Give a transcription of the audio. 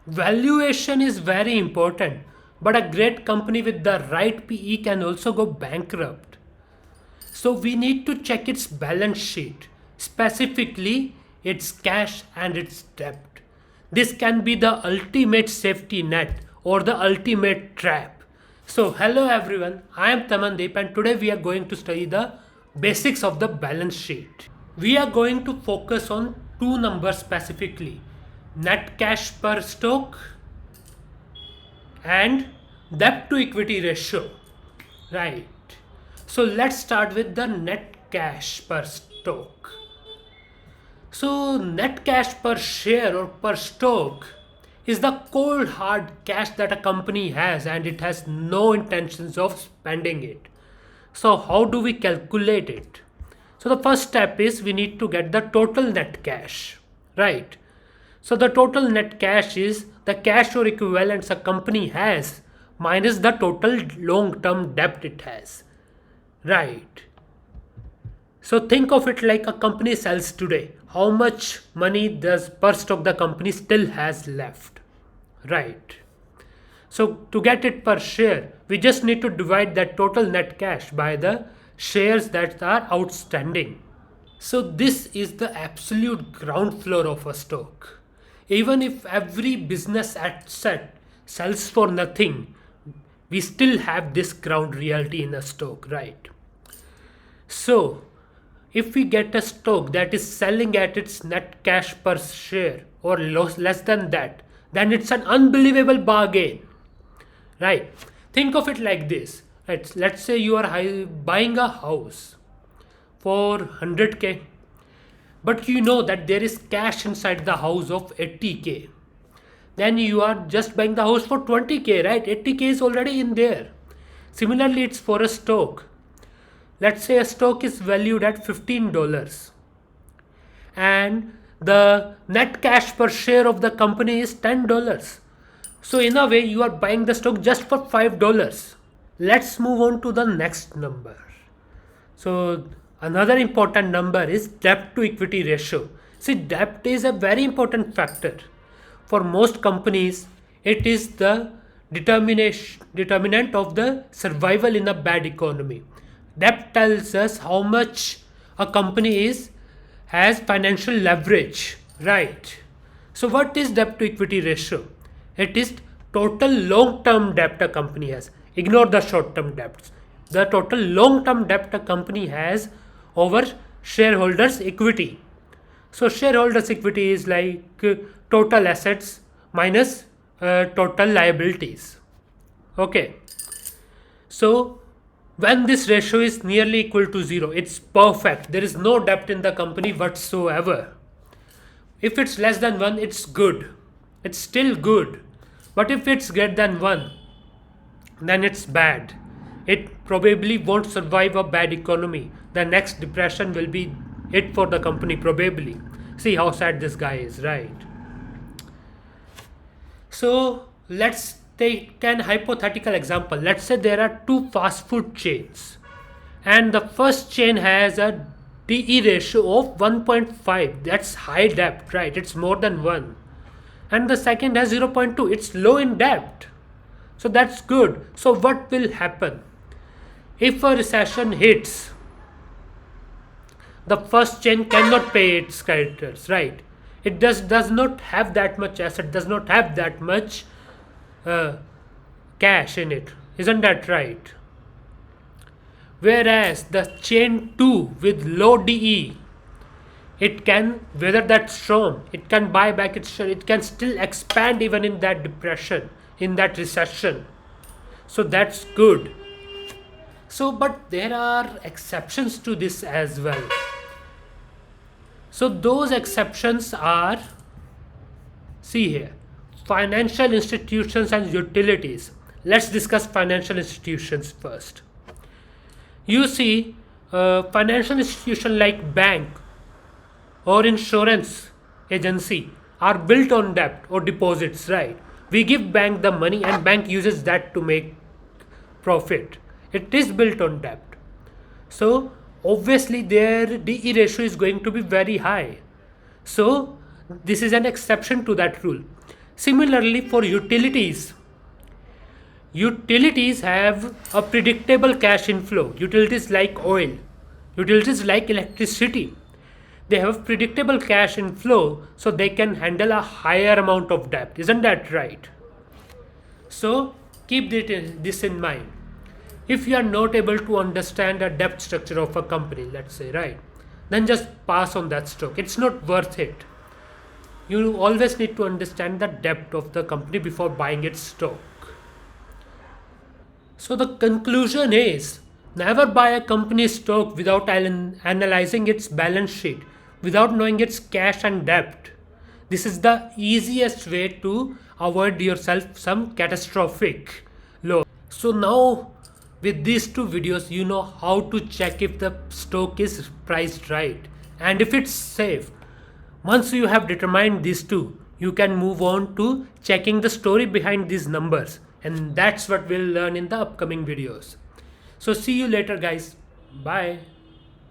Valuation is very important, but a great company with the right PE can also go bankrupt. So we need to check its balance sheet, specifically its cash and its debt. This can be the ultimate safety net or the ultimate trap. So hello everyone, I am Tamandeep and today we are going to study the basics of the balance sheet. We are going to focus on two numbers specifically, net cash per stock and debt to equity ratio. Right. So let's start with the net cash per stock. So net cash per share or per stock is the cold hard cash that a company has and it has no intentions of spending it. So how do we calculate it? So the first step is we need to get the total net cash, right? So the total net cash is the cash or equivalents a company has minus the total long-term debt it has, right? So think of it like a company sells today. How much money does per stock the company still has left, right? So to get it per share, we just need to divide that total net cash by the shares that are outstanding. So this is the absolute ground floor of a stock. Even if every business asset sells for nothing, we still have this ground reality in a stock, right? So if we get a stock that is selling at its net cash per share or less than that, then it's an unbelievable bargain, right? Think of it like this. Let's say you are buying a house for 100k, but you know that there is cash inside the house of 80k. Then you are just buying the house for 20k, right? 80k is already in there. Similarly, it's for a stock. Let's say a stock is valued at $15 and the net cash per share of the company is $10. So in a way you are buying the stock just for $5. Let's move on to the next number. So another important number is debt to equity ratio. See, debt is a very important factor. For most companies, it is the determinant of the survival in a bad economy. Debt tells us how much a company has financial leverage, right? So what is debt to equity ratio? It is total long-term debt a company has. Ignore the short-term debts. The total long-term debt a company has over shareholders' equity. So shareholders' equity is like total assets minus total liabilities. Okay. So when this ratio is nearly equal to 0, it's perfect. There is no debt in the company whatsoever. If it's less than 1, it's good. It's still good. But if it's greater than 1, then it's bad. It probably won't survive a bad economy. The next depression will be it for the company probably. See how sad this guy is, right? So let's take an hypothetical example. Let's say there are two fast food chains and the first chain has a DE ratio of 1.5. That's high debt, right? It's more than 1. And the second has 0.2. It's low in debt. So that's good. So what will happen? If a recession hits, the first chain cannot pay its creditors, right? It does not have that much asset, does not have that much cash in it. Isn't that right? Whereas the chain 2 with low DE, it can weather that storm, it can buy back its share, it can still expand even in that depression, in that recession. So that's good. So, but there are exceptions to this as well. So those exceptions are, see here, financial institutions and utilities. Let's discuss financial institutions first. You see, financial institution like bank or insurance agency are built on debt or deposits, right? We give bank the money and bank uses that to make profit. It is built on debt. So obviously their DE ratio is going to be very high. So this is an exception to that rule. Similarly, for utilities, utilities have a predictable cash inflow. Utilities like oil, utilities like electricity, they have predictable cash inflow, so they can handle a higher amount of debt. Isn't that right? So keep this in mind. If you are not able to understand the debt structure of a company, let's say, right, then just pass on that stock. It's not worth it. You always need to understand the depth of the company before buying its stock. So the conclusion is, never buy a company stock without analyzing its balance sheet, without knowing its cash and debt. This is the easiest way to avoid yourself some catastrophic loss. So now with these two videos, you know how to check if the stock is priced right and if it's safe. Once you have determined these two, you can move on to checking the story behind these numbers, and that's what we'll learn in the upcoming videos. So see you later guys. Bye.